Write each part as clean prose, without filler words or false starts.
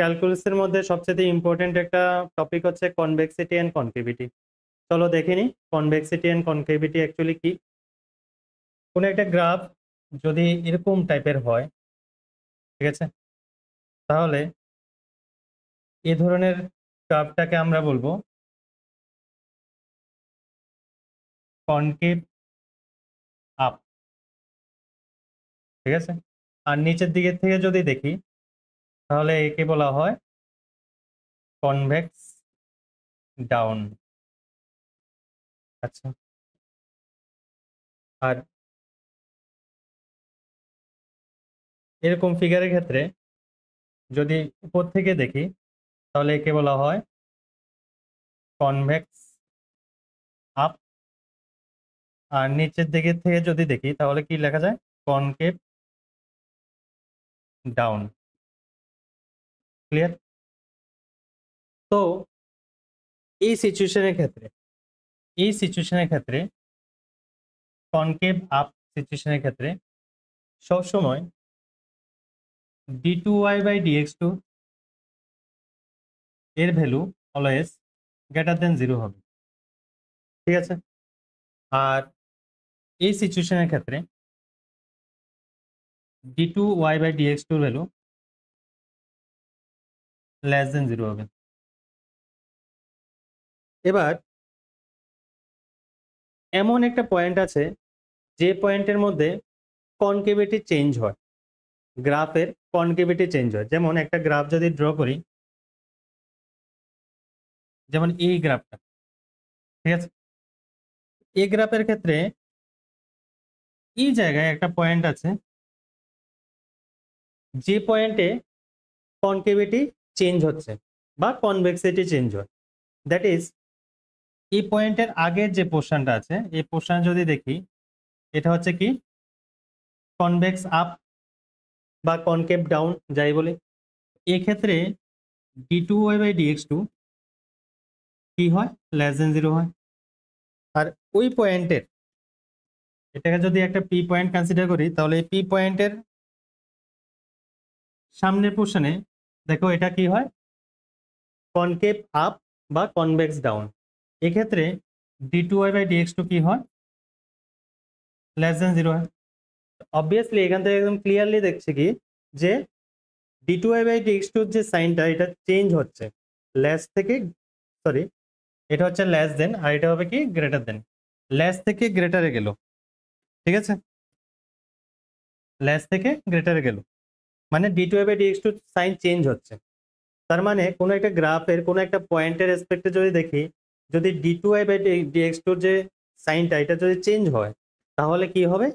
ক্যালকুলাসের মধ্যে সবচেয়ে ইম্পর্টেন্ট একটা টপিক হচ্ছে কনভেক্সিটি এন্ড কনকেভিটি। চলো দেখে নিই কনভেক্সিটি এন্ড কনকেভিটি অ্যাকচুয়ালি কি। কোন একটা গ্রাফ যদি এরকম টাইপের হয়, ঠিক আছে, তাহলে এই ধরনের গ্রাফটাকে আমরা বলবো কনকেভ আপ, ঠিক আছে। আর নিচের দিকের থেকে যদি দেখি তাহলে একে বলা হয় কনভেক্স ডাউন। আচ্ছা, আর এরকম ফিগারের ক্ষেত্রে যদি উপর থেকে দেখি তাহলে একে বলা হয় কনভেক্স আপ। আর নিচের দিকে থেকে যদি দেখি তাহলে কি লেখা যায়, কনকেভ ডাউন। ক্লিয়ার? তো এই সিচুয়েশনের ক্ষেত্রে কনকেভ আপ সিচুয়েশনের ক্ষেত্রে সবসময় d2y/dx2 এর ভ্যালু অলওয়েজ গ্রেটার দেন 0 হবে, ঠিক আছে। আর এই সিচুয়েশনের ক্ষেত্রে d2y/dx2 এর ভ্যালু লেস দেন 0 হবে। এবার এমন একটা পয়েন্ট আছে যে পয়েন্টের মধ্যে কনকেভিটি চেঞ্জ হয়, গ্রাফের কনকেভিটি চেঞ্জ হয়। যেমন একটা গ্রাফ যদি ড্র করি, যেমন এই গ্রাফটা, ঠিক আছে। এই গ্রাফের ক্ষেত্রে এই জায়গায় একটা পয়েন্ট আছে যে পয়েন্টে কনকেভিটি চেঞ্জ হচ্ছে বা কনভেক্সিটি চেঞ্জ হয়। দ্যাট ইজ এই পয়েন্টের আগের যে পোর্শনটা আছে, এই পোর্শন যদি দেখি, এটা হচ্ছে কি কনভেক্স আপ বা কনকেভ ডাউন যাই বলি। এক্ষেত্রে d2y/dx2 কি হয়, লেস দেন 0 হয়। আর ওই পয়েন্টের, এটাকে যদি একটা পি পয়েন্ট কনসিডার করি, তাহলে এই পি পয়েন্টের সামনের পোর্শনে দেখো এটা কি হয়, কনকেভ আপ বা কনভেক্স ডাউন। এক্ষেত্রে d2y/dx2 কি হয়, লেস দেন 0 হয়। অবভিয়াসলি এখান থেকে একদম ক্লিয়ারলি দেখছি কি যে d2y/dx2 যে সাইনটা এটা চেঞ্জ হচ্ছে, লেস থেকে, সরি, এটা হচ্ছে লেস দেন আর এটা হবে কি গ্রেটার দেন। লেস থেকে গ্রেটারে গেল, ঠিক আছে, লেস থেকে গ্রেটারে গেল, মানে d2y/dx2 সাইন চেঞ্জ হচ্ছে। তার মানে কোনো একটা গ্রাফের কোনো একটা পয়েন্টের রেসপেক্টে যদি দেখি, যদি d2y/dx2 যে সাইনটা এটা যদি চেঞ্জ হয়, তাহলে কি হবে,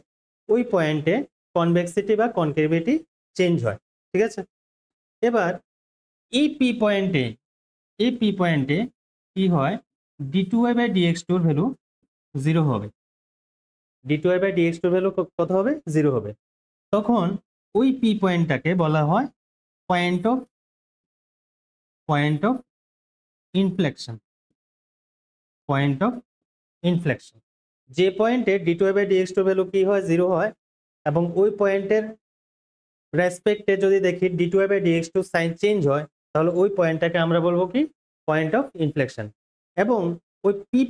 ওই পয়েন্টে কনভেক্সিটি বা কনকেভিটি চেঞ্জ হয়, ঠিক আছে। এবার এই পি পয়েন্টে কি হয়, d2y/dx2 ভ্যালু 0 হবে। d2y/dx2 ভ্যালু কত হবে, 0 হবে। তখন ওই পি পয়েন্টটাকে বলা হয় পয়েন্ট অফ ইনফ্লেকশন। যে পয়েন্টে d2y/dx2 ভ্যালু কি হয়, 0 হয়, এবং ওই পয়েন্টের রেসপেক্টে যদি দেখি d2y/dx2 সাইন চেঞ্জ হয়, তাহলে ওই পয়েন্টটাকে আমরা বলবো কি পয়েন্ট অফ ইনফ্লেকশন। এবং ওই পি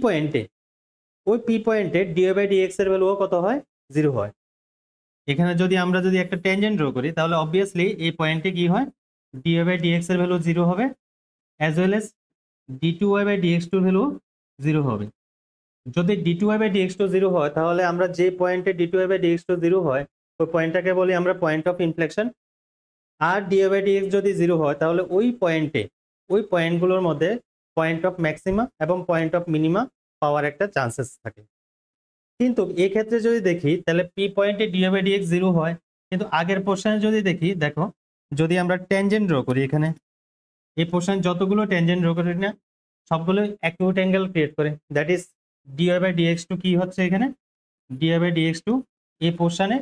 পয়েন্টে dy/dx এর ভ্যালুও কত হয়, 0 হয়। এখানে যদি আমরা একটা ট্যানজেন্ট ড্র করি, তাহলে অবভিয়াসলি এই পয়েন্টে কি হয়, dy/dx এর ভ্যালু 0 হবে, as well as d2y/dx2 value 0 হবে। যদি d2y/dx2 0 হয়, তাহলে আমরা যে পয়েন্টে d2y/dx2 0 হয় ওই পয়েন্টটাকে বলি আমরা point of inflection. R dy/dx যদি 0 হয়, তাহলে ওই পয়েন্টগুলোর মধ্যে পয়েন্ট অফ ম্যাক্সিমা এবং পয়েন্ট অফ মিনিমা পাওয়ার একটা চান্সেস থাকে। কিন্তু এই ক্ষেত্রে যদি দেখি তাহলে পি পয়েন্টে dy/dx 0 হয়, কিন্তু আগের পোর্শনে যদি দেখি, দেখো যদি আমরা ট্যানজেন্ট ড্র করি, এখানে এই পোর্শন যতগুলো ট্যানজেন্ট ড্র করি না, সবগুলো অ্যাকিউট অ্যাঙ্গেল ক্রিয়েট করে। দ্যাট ইজ dy/dx2 কি হচ্ছে, এখানে dy/dx2 এই পোর্শনে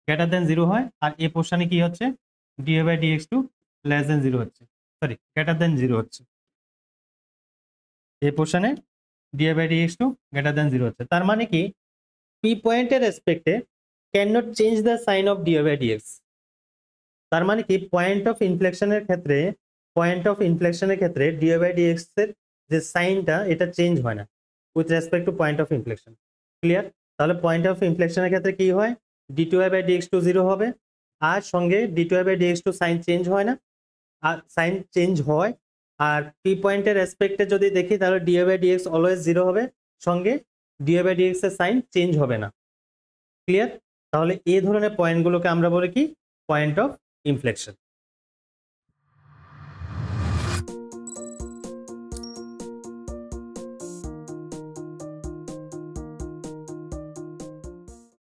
গ্রেটার দেন 0 হয়, আর এই পোর্শনে কি হচ্ছে, dy/dx2 লেস দেন 0 হচ্ছে, সরি গ্রেটার দেন 0 হচ্ছে। এই পোর্শনে dy/dx2 গ্রেটার দেন 0 হচ্ছে। তার মানে কি পি পয়েন্টের রেসপেক্টে can not change the sign of dy/dx। তার মানে কি পয়েন্ট অফ ইনফ্লেকশনের ক্ষেত্রে পয়েন্ট অফ ইনফ্লেকশনের ক্ষেত্রে ডিওয়াই বাই ডিএক্স এর যে সাইনটা এটা চেঞ্জ হয় না with respect to point of inflection. Clear? তাহলে পয়েন্ট অফ ইনফ্লেকশনের ক্ষেত্রে কি হয়, ডি2y বাই ডিএক্স টু 0 হবে, আর সঙ্গে ডি2y by DX two sign change হয় না, আর সাইন চেঞ্জ হয়। আর পি পয়েন্টের রেসপেক্টে যদি দেখি তাহলে ডিওয়াই বাই ডিএক্স অলওয়েজ 0 হবে, সঙ্গে ডিওয়াই বাই ডিএক্স এর সাইন চেঞ্জ হবে না। ক্লিয়ার? তাহলে এই ধরনের পয়েন্টগুলোকে আমরা বলি কি, পয়েন্ট অফ ইনফ্লেকশন।